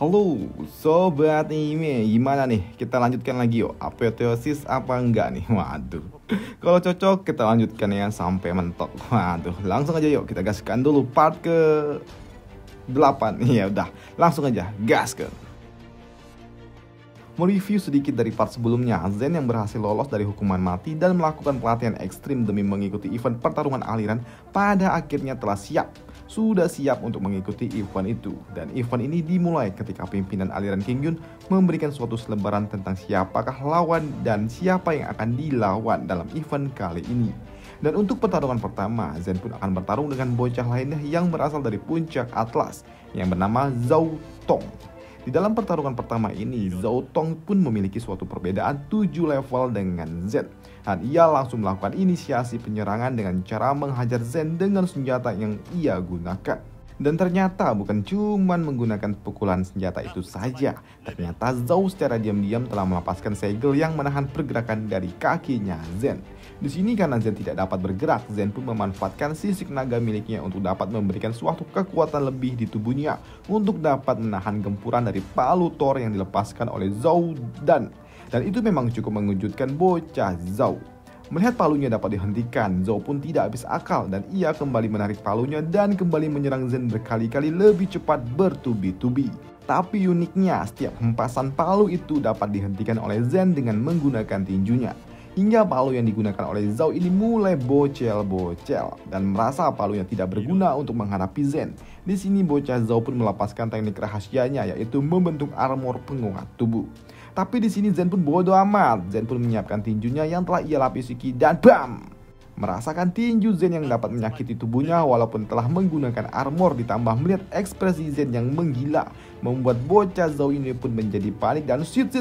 Halo Sobat Anime, gimana nih? Kita lanjutkan lagi yuk, apoteosis apa enggak nih? Waduh, kalau cocok kita lanjutkan ya sampai mentok. Waduh, langsung aja yuk kita gaskan dulu part ke 8. Ya udah, langsung aja gas ke. Mereview sedikit dari part sebelumnya, Zen yang berhasil lolos dari hukuman mati dan melakukan pelatihan ekstrim demi mengikuti event pertarungan aliran pada akhirnya sudah siap untuk mengikuti event itu. Dan event ini dimulai ketika pimpinan aliran King Yun memberikan suatu selebaran tentang siapakah lawan dan siapa yang akan dilawan dalam event kali ini. Dan untuk pertarungan pertama, Zen pun akan bertarung dengan bocah lainnya yang berasal dari puncak Atlas yang bernama Zhao Tong. Di dalam pertarungan pertama ini, Zhao Tong pun memiliki suatu perbedaan 7 level dengan Zen. Dan ia langsung melakukan inisiasi penyerangan dengan cara menghajar Zen dengan senjata yang ia gunakan. Dan ternyata bukan cuma menggunakan pukulan senjata itu saja. Ternyata Zhao secara diam-diam telah melepaskan segel yang menahan pergerakan dari kakinya Zen. Di sini karena Zen tidak dapat bergerak, Zen pun memanfaatkan sisik naga miliknya untuk dapat memberikan suatu kekuatan lebih di tubuhnya untuk dapat menahan gempuran dari palu Thor yang dilepaskan oleh Zhao dan itu memang cukup mengejutkan bocah Zhao. Melihat palunya dapat dihentikan, Zhao pun tidak habis akal dan ia kembali menarik palunya dan kembali menyerang Zen berkali-kali lebih cepat bertubi-tubi. Tapi uniknya, setiap hempasan palu itu dapat dihentikan oleh Zen dengan menggunakan tinjunya. Hingga palu yang digunakan oleh Zhao ini mulai bocel-bocel dan merasa palunya tidak berguna untuk menghadapi Zen. Di sini bocah Zhao pun melepaskan teknik rahasianya, yaitu membentuk armor penguat tubuh. Tapi di sini Zen pun bodoh amat. Zen pun menyiapkan tinjunya yang telah ia lapisi dan bam! Merasakan tinju Zen yang dapat menyakiti tubuhnya walaupun telah menggunakan armor, ditambah melihat ekspresi Zen yang menggila, membuat bocah Zhao ini pun menjadi panik dan sit,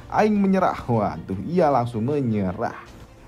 aing menyerah. Waduh, ia langsung menyerah.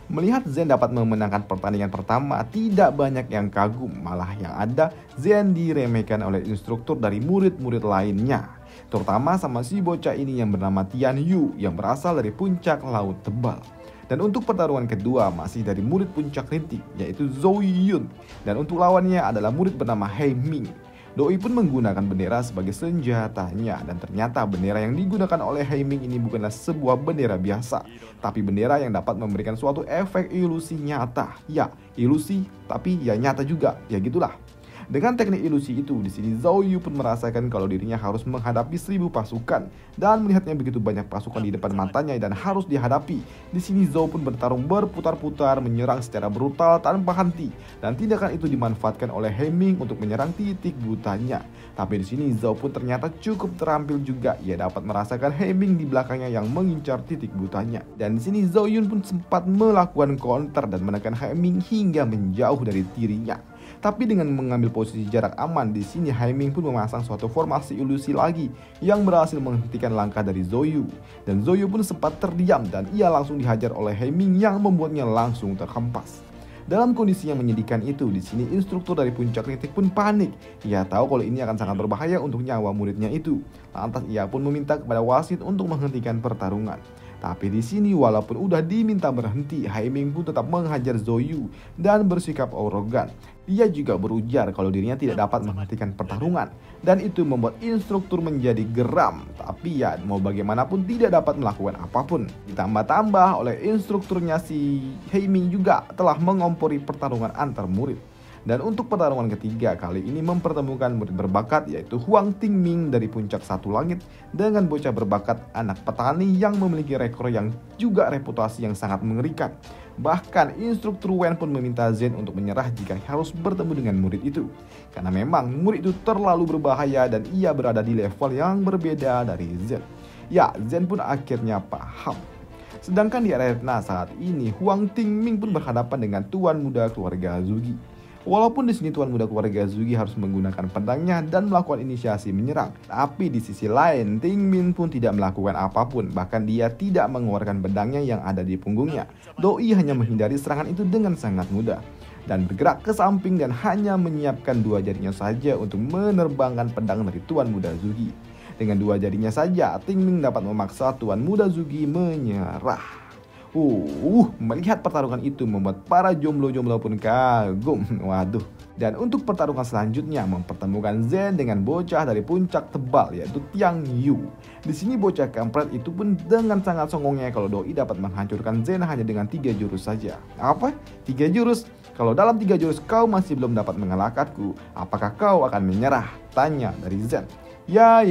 Melihat Zen dapat memenangkan pertandingan pertama, tidak banyak yang kagum, malah yang ada Zen diremehkan oleh instruktur dari murid-murid lainnya, terutama sama si bocah ini yang bernama Tian Yu yang berasal dari puncak laut tebal. Dan untuk pertarungan kedua masih dari murid puncak rintik, yaitu Zhou Yun, dan untuk lawannya adalah murid bernama He Ming. Doi pun menggunakan bendera sebagai senjatanya, dan ternyata bendera yang digunakan oleh He Ming ini bukanlah sebuah bendera biasa, tapi bendera yang dapat memberikan suatu efek ilusi nyata. Ya, ilusi, tapi ya nyata juga, ya gitulah. Dengan teknik ilusi itu, di sini Zhao Yu pun merasakan kalau dirinya harus menghadapi 1000 pasukan dan melihatnya begitu banyak pasukan di depan matanya dan harus dihadapi. Di sini Zhao pun bertarung berputar-putar, menyerang secara brutal tanpa henti, dan tindakan itu dimanfaatkan oleh He Ming untuk menyerang titik butanya. Tapi di sini Zhao pun ternyata cukup terampil juga. Ia dapat merasakan He Ming di belakangnya yang mengincar titik butanya. Dan di sini Zhao Yun pun sempat melakukan counter dan menekan He Ming hingga menjauh dari dirinya. Tapi dengan mengambil posisi jarak aman, di sini He Ming pun memasang suatu formasi ilusi lagi yang berhasil menghentikan langkah dari Zhao Yu. Dan Zhao Yu pun sempat terdiam dan ia langsung dihajar oleh He Ming yang membuatnya langsung terhempas. Dalam kondisi yang menyedihkan itu, di sini instruktur dari puncak rintik pun panik. Ia tahu kalau ini akan sangat berbahaya untuk nyawa muridnya itu. Lantas ia pun meminta kepada wasit untuk menghentikan pertarungan. Tapi di sini walaupun udah diminta berhenti, He Ming pun tetap menghajar Zhao Yu dan bersikap arogan. Dia juga berujar kalau dirinya tidak dapat menghentikan pertarungan, dan itu membuat instruktur menjadi geram. Tapi ya mau bagaimanapun tidak dapat melakukan apapun. Ditambah-tambah oleh instrukturnya si He Ming juga telah mengompori pertarungan antar murid. Dan untuk pertarungan ketiga kali ini mempertemukan murid berbakat, yaitu Huang Tingming dari puncak satu langit dengan bocah berbakat anak petani yang memiliki rekor yang juga reputasi yang sangat mengerikan. Bahkan instruktur Wen pun meminta Zen untuk menyerah jika harus bertemu dengan murid itu, karena memang murid itu terlalu berbahaya dan ia berada di level yang berbeda dari Zen. Ya, Zen pun akhirnya paham. Sedangkan di arena saat ini Huang Tingming pun berhadapan dengan tuan muda keluarga Zugi. Walaupun di sini tuan muda keluarga Zugi harus menggunakan pedangnya dan melakukan inisiasi menyerang, tapi di sisi lain Tingmin pun tidak melakukan apapun, bahkan dia tidak mengeluarkan pedangnya yang ada di punggungnya. Doi hanya menghindari serangan itu dengan sangat mudah dan bergerak ke samping dan hanya menyiapkan dua jarinya saja untuk menerbangkan pedang dari tuan muda Zugi. Dengan dua jarinya saja, Tingmin dapat memaksa tuan muda Zugi menyerah. Melihat pertarungan itu membuat para jomblo-jomblo pun kagum. Waduh, Dan untuk pertarungan selanjutnya mempertemukan Zen dengan bocah dari puncak tebal yaitu Tiang Yu. Di sini bocah kampret itu pun dengan sangat songongnya kalau doi dapat menghancurkan Zen hanya dengan 3 jurus saja. Apa? 3 jurus? Kalau dalam 3 jurus kau masih belum dapat mengalahkanku, apakah kau akan menyerah? Tanya dari Zen. Ya.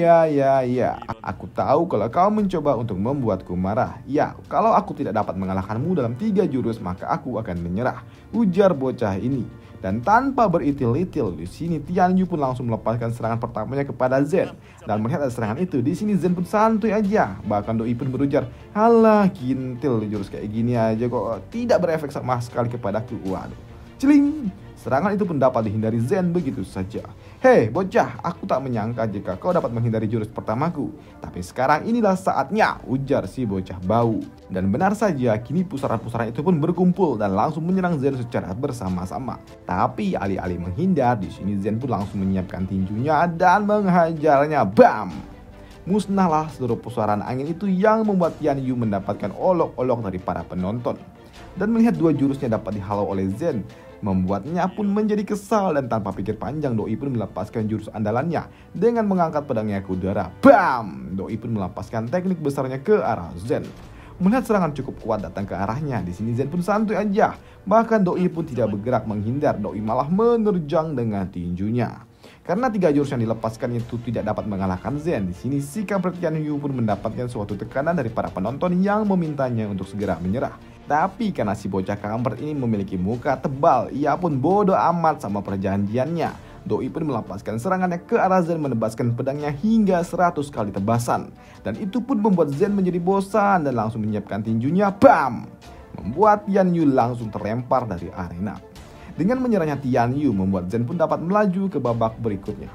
Aku tahu kalau kau mencoba untuk membuatku marah. Ya, kalau aku tidak dapat mengalahkanmu dalam 3 jurus, maka aku akan menyerah. Ujar bocah ini. Dan tanpa beritil-itil, di sini Tian Yu pun langsung melepaskan serangan pertamanya kepada Zen. Dan melihat ada serangan itu, di sini Zen pun santuy aja. Bahkan doi pun berujar, "Halah, kintil jurus kayak gini aja kok tidak berefek sama sekali kepadaku." Waduh. Celing. Serangan itu pun dapat dihindari Zen begitu saja. Hei bocah, aku tak menyangka jika kau dapat menghindari jurus pertamaku. Tapi sekarang inilah saatnya, ujar si bocah bau. Dan benar saja, kini pusaran-pusaran itu pun berkumpul dan langsung menyerang Zen secara bersama-sama. Tapi alih-alih menghindar, di sini Zen pun langsung menyiapkan tinjunya dan menghajarnya. Bam! Musnahlah seluruh pusaran angin itu yang membuat Tian Yu mendapatkan olok-olok dari para penonton. Dan melihat 2 jurusnya dapat dihalau oleh Zen, membuatnya pun menjadi kesal dan tanpa pikir panjang doi pun melepaskan jurus andalannya dengan mengangkat pedangnya ke udara. Bam! Doi pun melepaskan teknik besarnya ke arah Zen. Melihat serangan cukup kuat datang ke arahnya, di sini Zen pun santuy aja. Bahkan doi pun tidak bergerak menghindar, doi malah menerjang dengan tinjunya. Karena 3 jurus yang dilepaskan itu tidak dapat mengalahkan Zen, di sini si kampret Tian Yu pun mendapatkan suatu tekanan dari para penonton yang memintanya untuk segera menyerah. Tapi karena si bocah kampret ini memiliki muka tebal, ia pun bodoh amat sama perjanjiannya. Doi pun melepaskan serangannya ke arah Zen menebaskan pedangnya hingga 100 kali tebasan. Dan itu pun membuat Zen menjadi bosan dan langsung menyiapkan tinjunya. Bam! Membuat Tian Yu langsung terlempar dari arena. Dengan menyerahnya Tian Yu membuat Zen pun dapat melaju ke babak berikutnya.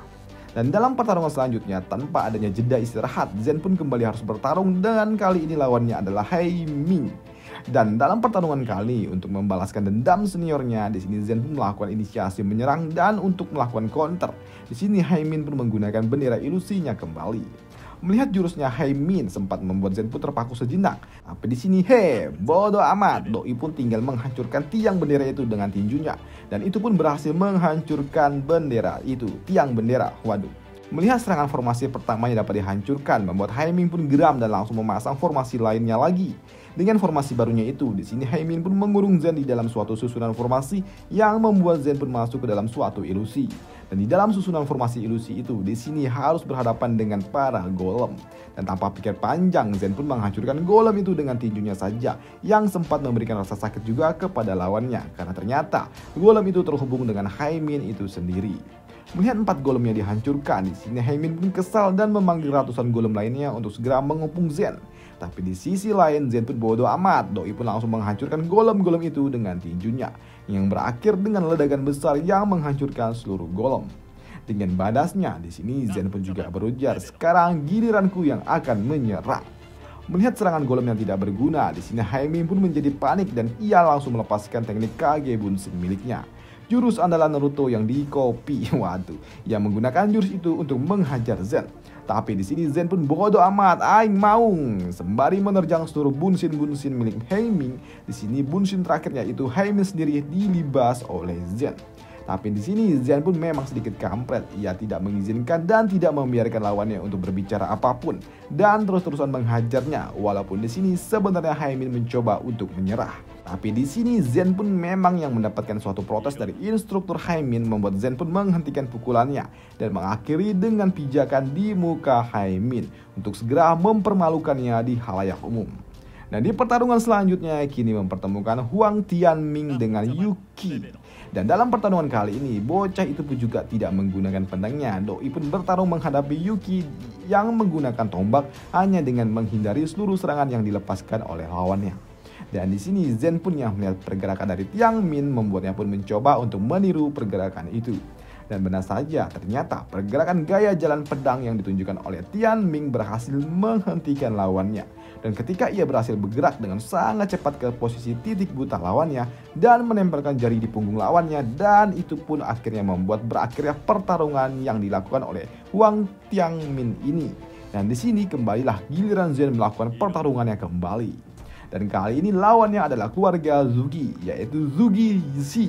Dan dalam pertarungan selanjutnya tanpa adanya jeda istirahat, Zen pun kembali harus bertarung dan kali ini lawannya adalah Hai Ming. Dan dalam pertarungan kali untuk membalaskan dendam seniornya, di sini Zen pun melakukan inisiasi menyerang dan untuk melakukan counter. Di sini Hai Min pun menggunakan bendera ilusinya kembali. Melihat jurusnya Hai Min sempat membuat Zen pun terpaku sejenak. Tapi di sini bodoh amat, doi pun tinggal menghancurkan tiang bendera itu dengan tinjunya. Dan itu pun berhasil menghancurkan bendera itu, tiang bendera. Waduh. Melihat serangan formasi pertamanya dapat dihancurkan, membuat Hai Min pun geram dan langsung memasang formasi lainnya lagi. Dengan formasi barunya itu, di sini Hai Min pun mengurung Zen di dalam suatu susunan formasi yang membuat Zen pun masuk ke dalam suatu ilusi. Dan di dalam susunan formasi ilusi itu, di sini harus berhadapan dengan para golem. Dan tanpa pikir panjang, Zen pun menghancurkan golem itu dengan tinjunya saja, yang sempat memberikan rasa sakit juga kepada lawannya, karena ternyata golem itu terhubung dengan Hai Min itu sendiri. Melihat 4 golemnya dihancurkan, di sini Hai Min pun kesal dan memanggil ratusan golem lainnya untuk segera mengepung Zen. Tapi di sisi lain Zen pun bodoh amat, doi pun langsung menghancurkan golem-golem itu dengan tinjunya, yang berakhir dengan ledakan besar yang menghancurkan seluruh golem. Dengan badasnya, di sini Zen pun juga berujar, "Sekarang giliranku yang akan menyerang." Melihat serangan golem yang tidak berguna, di sini Hai Min pun menjadi panik dan ia langsung melepaskan teknik Kage Bunshin miliknya. Jurus andalan Naruto yang dikopi, yang menggunakan jurus itu untuk menghajar Zen. Tapi di sini Zen pun bodoh amat, aing maung. Sembari menerjang seluruh bunshin milik Hai Min, di sini bunshin terakhirnya itu Hai Min sendiri dilibas oleh Zen. Tapi di sini Zen pun memang sedikit kampret. Ia tidak mengizinkan dan tidak membiarkan lawannya untuk berbicara apapun dan terus-terusan menghajarnya. Walaupun di sini sebenarnya Hai Min mencoba untuk menyerah. Tapi di sini Zen pun memang yang mendapatkan suatu protes dari instruktur Hai Min, membuat Zen pun menghentikan pukulannya dan mengakhiri dengan pijakan di muka Hai Min untuk segera mempermalukannya di halayak umum. Dan di pertarungan selanjutnya kini mempertemukan Huang Tianming dengan Yuki. Dan dalam pertarungan kali ini bocah itu pun juga tidak menggunakan pedangnya. Doi pun bertarung menghadapi Yuki yang menggunakan tombak hanya dengan menghindari seluruh serangan yang dilepaskan oleh lawannya. Dan di sini Zen pun yang melihat pergerakan dari Tian Min membuatnya pun mencoba untuk meniru pergerakan itu. Dan benar saja, ternyata pergerakan gaya jalan pedang yang ditunjukkan oleh Tian Ming berhasil menghentikan lawannya. Dan ketika ia berhasil bergerak dengan sangat cepat ke posisi titik buta lawannya dan menempelkan jari di punggung lawannya, dan itu pun akhirnya membuat berakhirnya pertarungan yang dilakukan oleh Huang Tianmin ini. Dan di sini kembalilah giliran Zen melakukan pertarungannya kembali. Dan kali ini lawannya adalah keluarga Zugi, yaitu Zugi Zi.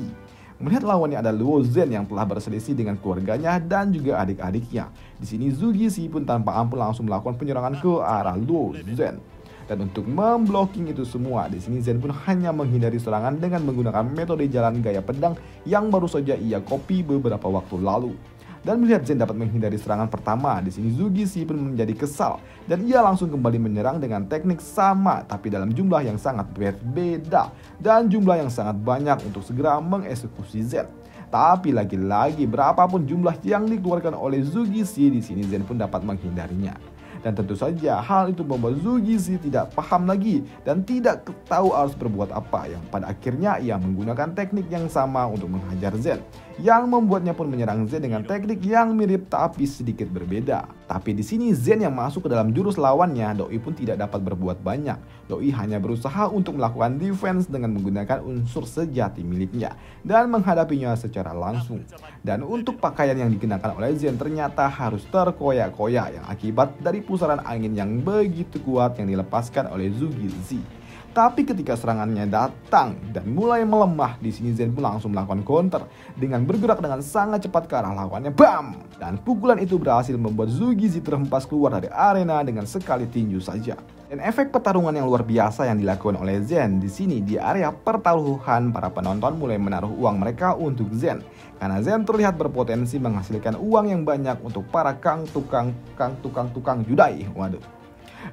Melihat lawannya ada Luo Zhen yang telah berselisih dengan keluarganya dan juga adik-adiknya. Di sini Zhu Guizi pun tanpa ampun langsung melakukan penyerangan ke arah Luo Zhen. Dan untuk memblocking itu semua, di sini Zhen pun hanya menghindari serangan dengan menggunakan metode jalan gaya pedang yang baru saja ia copy beberapa waktu lalu. Dan melihat Zhen dapat menghindari serangan pertama, di sini Zhu Guizi pun menjadi kesal dan ia langsung kembali menyerang dengan teknik sama tapi dalam jumlah yang sangat berbeda dan jumlah yang sangat banyak untuk segera mengeksekusi Zhen. Tapi lagi-lagi berapapun jumlah yang dikeluarkan oleh Zhu Guizi, di sini Zhen pun dapat menghindarinya. Dan tentu saja hal itu membuat Zhu Guizi tidak paham lagi dan tidak tahu harus berbuat apa, yang pada akhirnya ia menggunakan teknik yang sama untuk menghajar Zhen, yang membuatnya pun menyerang Zhen dengan teknik yang mirip tapi sedikit berbeda. Tapi di sini Zhen yang masuk ke dalam jurus lawannya, Doi pun tidak dapat berbuat banyak. Doi hanya berusaha untuk melakukan defense dengan menggunakan unsur sejati miliknya dan menghadapinya secara langsung. Dan untuk pakaian yang dikenakan oleh Zhen ternyata harus terkoyak-koyak yang akibat dari pusaran angin yang begitu kuat yang dilepaskan oleh Zhu Guizi. Tapi ketika serangannya datang dan mulai melemah, di sini Zhen pun langsung melakukan counter dengan bergerak dengan sangat cepat ke arah lawannya. Bam! Dan pukulan itu berhasil membuat Zhu Guizi terhempas keluar dari arena dengan sekali tinju saja. Dan efek pertarungan yang luar biasa yang dilakukan oleh Zhen di sini di area pertaruhan, para penonton mulai menaruh uang mereka untuk Zhen karena Zhen terlihat berpotensi menghasilkan uang yang banyak untuk para tukang judai. Waduh.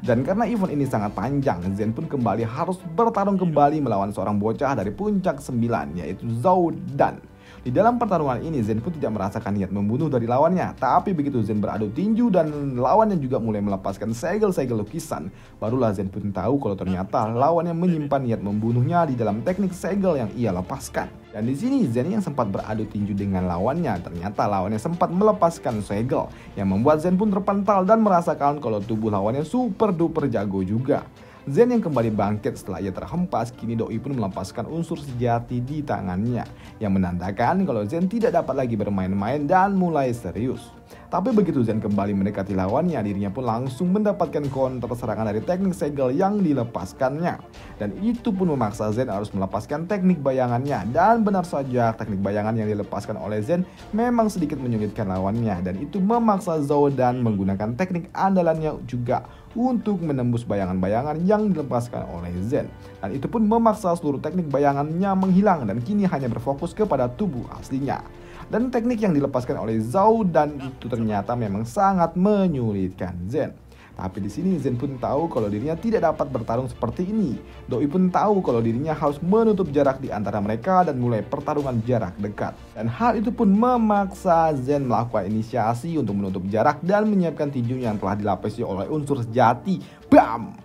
Dan karena event ini sangat panjang, Zhen pun kembali harus bertarung kembali melawan seorang bocah dari puncak 9 yaitu Zhao Dan. Di dalam pertarungan ini Zhen pun tidak merasakan niat membunuh dari lawannya, tapi begitu Zhen beradu tinju dan lawannya juga mulai melepaskan segel-segel lukisan, barulah Zhen pun tahu kalau ternyata lawannya menyimpan niat membunuhnya di dalam teknik segel yang ia lepaskan. Dan di sini Zhen yang sempat beradu tinju dengan lawannya, ternyata lawannya sempat melepaskan segel yang membuat Zhen pun terpental dan merasakan kalau tubuh lawannya super duper jago juga. Zhen yang kembali bangkit setelah ia terhempas, kini Doi pun melepaskan unsur sejati di tangannya yang menandakan kalau Zhen tidak dapat lagi bermain-main dan mulai serius. Tapi begitu Zhen kembali mendekati lawannya, dirinya pun langsung mendapatkan counter serangan dari teknik segel yang dilepaskannya. Dan itu pun memaksa Zhen harus melepaskan teknik bayangannya, dan benar saja teknik bayangan yang dilepaskan oleh Zhen memang sedikit menyulitkan lawannya, dan itu memaksa Zhao Dan menggunakan teknik andalannya juga untuk menembus bayangan-bayangan yang dilepaskan oleh Zhen. Dan itu pun memaksa seluruh teknik bayangannya menghilang dan kini hanya berfokus kepada tubuh aslinya. Dan teknik yang dilepaskan oleh Zhao Dan itu ternyata memang sangat menyulitkan Zhen. Tapi di sini Zhen pun tahu kalau dirinya tidak dapat bertarung seperti ini. Doi pun tahu kalau dirinya harus menutup jarak di antara mereka dan mulai pertarungan jarak dekat. Dan hal itu pun memaksa Zhen melakukan inisiasi untuk menutup jarak dan menyiapkan tinju yang telah dilapisi oleh unsur sejati. Bam!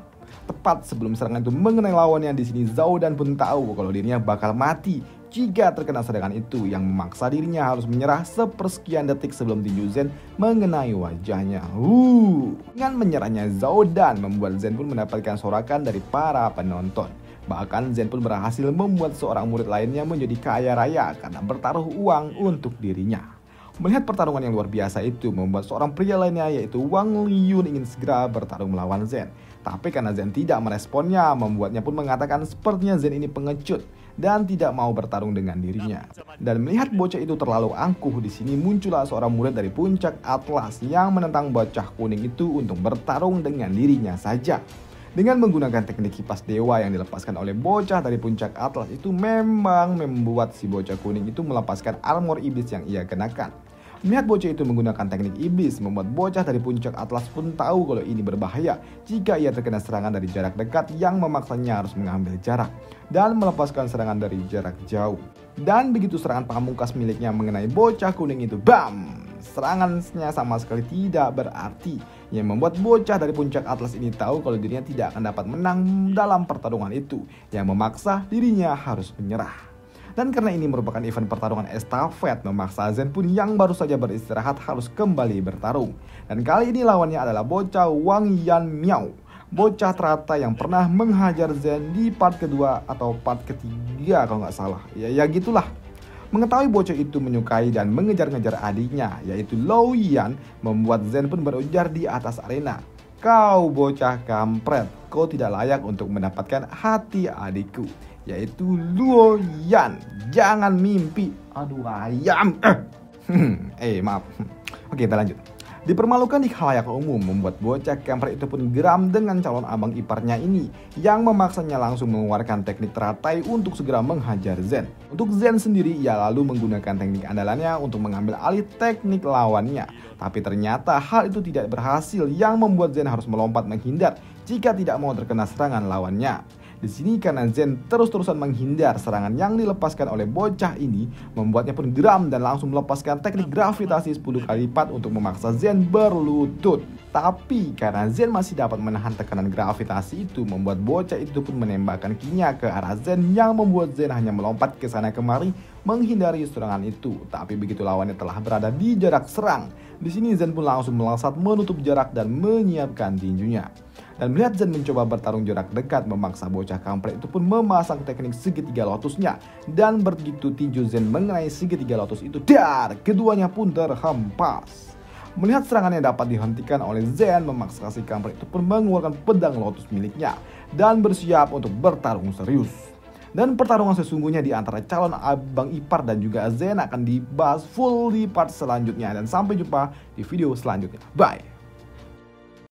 Tepat sebelum serangan itu mengenai lawannya, di sini Zhao Dan pun tahu kalau dirinya bakal mati jika terkena serangan itu, yang memaksa dirinya harus menyerah sepersekian detik sebelum tinju Zhen mengenai wajahnya. Dengan menyerahnya Zhao Dan membuat Zhen pun mendapatkan sorakan dari para penonton. Bahkan Zhen pun berhasil membuat seorang murid lainnya menjadi kaya raya karena bertaruh uang untuk dirinya. Melihat pertarungan yang luar biasa itu membuat seorang pria lainnya yaitu Wang Liyun ingin segera bertarung melawan Zhen. Tapi karena Zhen tidak meresponnya, membuatnya pun mengatakan sepertinya Zhen ini pengecut dan tidak mau bertarung dengan dirinya. Dan melihat bocah itu terlalu angkuh, di sini muncullah seorang murid dari puncak Atlas yang menentang bocah kuning itu untuk bertarung dengan dirinya saja. Dengan menggunakan teknik kipas dewa yang dilepaskan oleh bocah dari puncak Atlas itu memang membuat si bocah kuning itu melepaskan armor iblis yang ia kenakan. Melihat bocah itu menggunakan teknik iblis, membuat bocah dari puncak Atlas pun tahu kalau ini berbahaya jika ia terkena serangan dari jarak dekat yang memaksanya harus mengambil jarak dan melepaskan serangan dari jarak jauh. Dan begitu serangan pamungkas miliknya mengenai bocah kuning itu, bam! Serangannya sama sekali tidak berarti, yang membuat bocah dari puncak Atlas ini tahu kalau dirinya tidak akan dapat menang dalam pertarungan itu, yang memaksa dirinya harus menyerah. Dan karena ini merupakan event pertarungan estafet, memaksa Zhen pun yang baru saja beristirahat harus kembali bertarung. Dan kali ini lawannya adalah bocah Wang Yan Miao, bocah teratai yang pernah menghajar Zhen di part kedua atau part ketiga kalau nggak salah. Ya gitulah. Mengetahui bocah itu menyukai dan mengejar-ngejar adiknya yaitu Luo Yan, membuat Zhen pun berujar di atas arena. "Kau bocah kampret, kau tidak layak untuk mendapatkan hati adikku, yaitu Luo Yan. Jangan mimpi." Aduh ayam. Maaf. Oke, kita lanjut. Dipermalukan di khalayak umum membuat bocah kampret itu pun geram dengan calon abang iparnya ini yang memaksanya langsung mengeluarkan teknik teratai untuk segera menghajar Zen. Untuk Zen sendiri, ia lalu menggunakan teknik andalannya untuk mengambil alih teknik lawannya. Tapi ternyata hal itu tidak berhasil yang membuat Zen harus melompat menghindar jika tidak mau terkena serangan lawannya. Di sini karena Zen terus-terusan menghindar serangan yang dilepaskan oleh bocah ini, membuatnya pun geram dan langsung melepaskan teknik gravitasi 10 kali lipat untuk memaksa Zen berlutut. Tapi karena Zen masih dapat menahan tekanan gravitasi itu, membuat bocah itu pun menembakkan kinya ke arah Zen yang membuat Zen hanya melompat ke sana kemari menghindari serangan itu. Tapi begitu lawannya telah berada di jarak serang, di sini Zen pun langsung melesat menutup jarak dan menyiapkan tinjunya. Dan melihat Zen mencoba bertarung jarak dekat, memaksa bocah kampret itu pun memasang teknik segitiga lotusnya. Dan begitu tinju Zen mengenai segitiga lotus itu, keduanya pun terhempas. Melihat serangannya dapat dihentikan oleh Zen, memaksa si kampret itu pun mengeluarkan pedang lotus miliknya dan bersiap untuk bertarung serius. Dan pertarungan sesungguhnya di antara calon abang ipar dan juga Zen akan dibahas full di part selanjutnya. Dan sampai jumpa di video selanjutnya. Bye!